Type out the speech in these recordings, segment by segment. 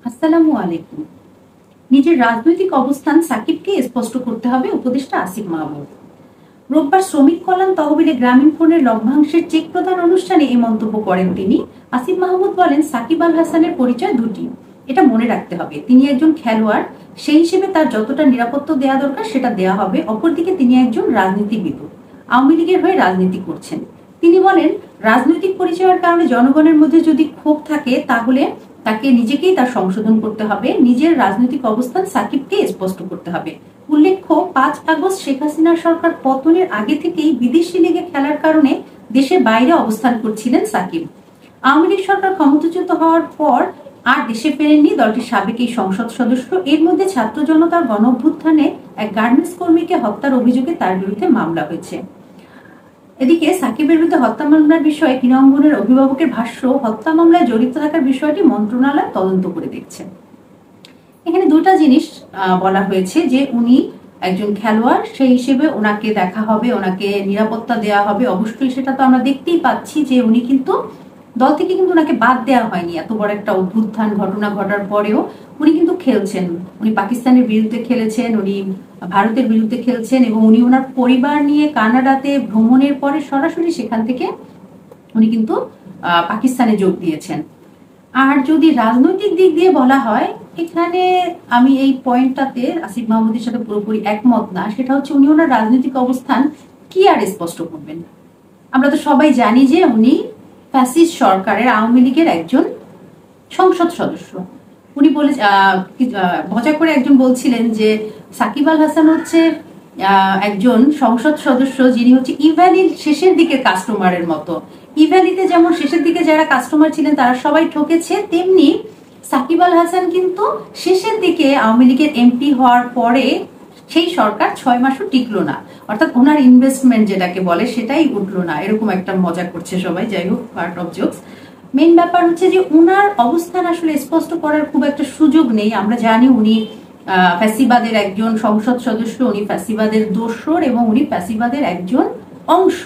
আসসালামু আলাইকুম। নিজের রাজনৈতিক অবস্থান সাকিবকে স্পষ্ট করতে হবে, উপদেষ্টা আসিফ মাহমুদ। রোববার শ্রমিক কল্যাণ তহবিলে গ্রামীণ ফোনের লভ্যাংশের চেক প্রদান অনুষ্ঠানে এই মন্তব্য করেন তিনি। আসিফ মাহমুদ বলেন, সাকিব আল হাসানের পরিচয় দুটি, এটা মনে রাখতে হবে। তিনি একজন খেলোয়াড়, সেই হিসেবে তার যতটা নিরাপত্তা দেওয়া দরকার সেটা দেওয়া হবে। অপরদিকে তিনি একজন রাজনীতিবিদ, আওয়ামী লীগের হয়ে রাজনীতি করছেন। তিনি বলেন, রাজনৈতিক পরিচয়ের কারণে জনগণের মধ্যে যদি ক্ষোভ থাকে তাহলে তাকে নিজেকেই তার সংশোধন করতে হবে। নিজের রাজনৈতিক অবস্থান সাকিবকে স্পষ্ট করতে হবে। উল্লেখ্য, 5 আগস্ট শেখ হাসিনার সরকার পতনের আগে থেকেই বিদেশি লিগে খেলার কারণে দেশের বাইরে অবস্থান করছিলেন সাকিব। আওয়ামী লীগ সরকার ক্ষমতাচ্যুত হওয়ার পর আর দেশে ফেরেননি দলটির সাবেক এই সংসদ সদস্য। এর মধ্যে ছাত্র জনতার গণঅভ্যুত্থানে এক গার্মেন্টস কর্মীকে হত্যার অভিযোগে তার বিরুদ্ধে মামলা হয়েছে। এদিকে সাকিবের বিরুদ্ধে হত্যা মামলার বিষয়ে কিরণের অভিভাবকের ভাষ্য, হত্যা মামলায় জড়িত থাকার বিষয়টি মন্ত্রণালয় তদন্ত করে দেখছে। এখানে দুটা জিনিস বলা হয়েছে, যে উনি একজন খেলোয়াড়, সেই হিসেবে ওনাকে দেখা হবে, ওনাকে নিরাপত্তা দেওয়া হবে। অবশ্যই সেটা তো আমরা দেখতেই পাচ্ছি যে উনি কিন্তু দল থেকে কিন্তু ওনাকে বাদ দেওয়া হয়নি। এত বড় একটা অভ্যুত্থান ঘটনা ঘটার পরেও উনি কিন্তু খেলছেন। উনি পাকিস্তানের বিরুদ্ধে খেলেছেন, উনি ভারতের বিরুদ্ধে খেলছেন, এবং উনি ওনার পরিবার নিয়ে কানাডাতে ভ্রমণের পরে সরাসরি সেখান থেকে উনি কিন্তু পাকিস্তানে যোগ দিয়েছেন। আর যদি রাজনৈতিক দিক দিয়ে বলা হয়, এখানে আমি এই পয়েন্টটাতে আসিফ মাহমুদের সাথে পুরোপুরি একমত না। সেটা হচ্ছে, উনি ওনার রাজনৈতিক অবস্থান কি আর স্পষ্ট করবেন? আমরা তো সবাই জানি যে উনি ফ্যাসিস্ট সরকারের, আওয়ামী লীগের একজন সংসদ সদস্য। উনি বলে মজা করে একজন বলছিলেন যে সাকিব আল হাসান হচ্ছে একজন সংসদ সদস্য যিনি হচ্ছে ইভ্যালির শেষের দিকে কাস্টমারের মতো। ইভ্যালিতে যেমন শেষের দিকে যারা কাস্টমার ছিলেন তারা সবাই ঠকেছে, তেমনি সাকিব আল হাসান কিন্তু শেষের দিকে আওয়ামী লীগের এমপি হওয়ার পরে সেই সরকার 6 মাসও টিকলো না, অর্থাৎ ওনার ইনভেস্টমেন্ট যেটাকে বলে সেটাই উঠলো না। এরকম একটা মজা করছে সবাই, যাই হোক, পার্ট অফ জোকস। মেইন ব্যাপার হচ্ছে যে উনার অবস্থান আসলে স্পষ্ট করার খুব একটা সুযোগ নেই। আমরা জানি উনি ফ্যাসিবাদের একজন সংসদ সদস্য, উনি ফ্যাসিবাদের দোসর, এবং উনি ফ্যাসিবাদের একজন অংশ।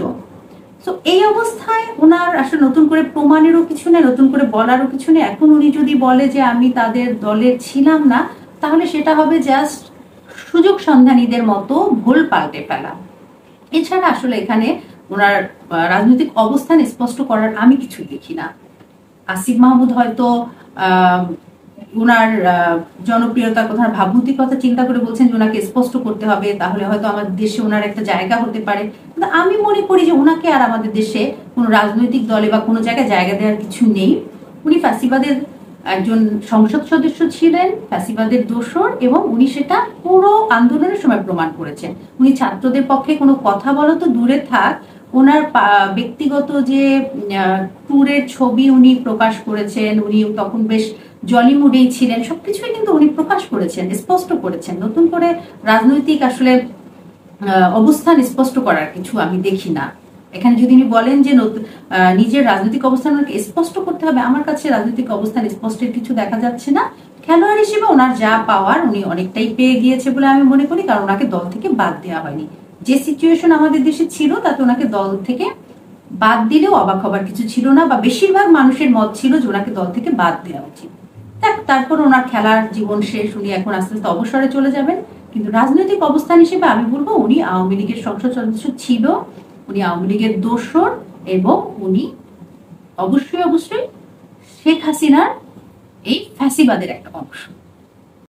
তো এই অবস্থায় ওনার আসলে নতুন করে প্রমাণেরও কিছু নেই, নতুন করে বলারও কিছু নেই। এখন উনি যদি বলে যে আমি তাদের দলের ছিলাম না, তাহলে সেটা হবে জাস্ট সুযোগ সন্ধানীদের মতো ভুল পাল্টে ফেলা। এছাড়া আসলে এখানে ওনার রাজনৈতিক অবস্থান স্পষ্ট করার আমি কিছু দেখি না। আসিফ মাহমুদ হয়তো ওনার জনপ্রিয়তার কথা, ভাবমূর্তির কথা চিন্তা করে বলছেন যে ওনাকে স্পষ্ট করতে হবে, তাহলে হয়তো আমাদের দেশে ওনার একটা জায়গা হতে পারে। কিন্তু আমি মনে করি যে ওনাকে আর আমাদের দেশে কোনো রাজনৈতিক দলে বা কোনো জায়গায় জায়গা দেওয়ার কিছু নেই। উনি ফ্যাসিবাদের একজন সংসদ সদস্য ছিলেন, ফ্যাসিবাদের দোসর, এবং উনি সেটা পুরো আন্দোলনের সময় প্রমাণ করেছেন। উনি ছাত্রদের পক্ষে কোনো কথা বলা তো দূরে থাক, ওনার ব্যক্তিগত যে ট্যুরের ছবি উনি প্রকাশ করেছেন, উনি তখন বেশ জলি মুডেই ছিলেন, সবকিছুই কিন্তু উনি প্রকাশ করেছেন, স্পষ্ট করেছেন। নতুন করে রাজনৈতিক আসলে অবস্থান স্পষ্ট করার কিছু আমি দেখি না এখানে। যদি উনি বলেন যে নিজের রাজনৈতিক অবস্থান স্পষ্ট করতে হবে, আমার কাছে রাজনৈতিক অবস্থান স্পষ্টের কিছু দেখা যাচ্ছে না। খেলোয়াড় হিসেবে ওনার যা পাওয়ার উনি অনেকটাই পেয়ে গিয়েছে বলে আমি মনে করি, কারণ ওনাকে দল থেকে বাদ দেওয়া হয়নি। যে সিচুয়েশন আমাদের দেশে ছিল তাতে ওনাকে দল থেকে বাদ দিলেও অবাক হবার কিছু ছিল না, বা বেশিরভাগ মানুষের মত ছিল যে ওনাকে দল থেকে বাদ দেওয়া উচিত। তারপর ওনার খেলার জীবন শেষ, উনি এখন আস্তে আস্তে অবসরে চলে যাবেন। কিন্তু রাজনৈতিক অবস্থান হিসেবে আমি বলবো উনি আওয়ামী লীগের সংসদ সদস্য ছিল, উনি আওয়ামী লীগের দোসর, এবং উনি অবশ্যই অবশ্যই শেখ হাসিনার এই ফ্যাসিবাদের একটা অংশ।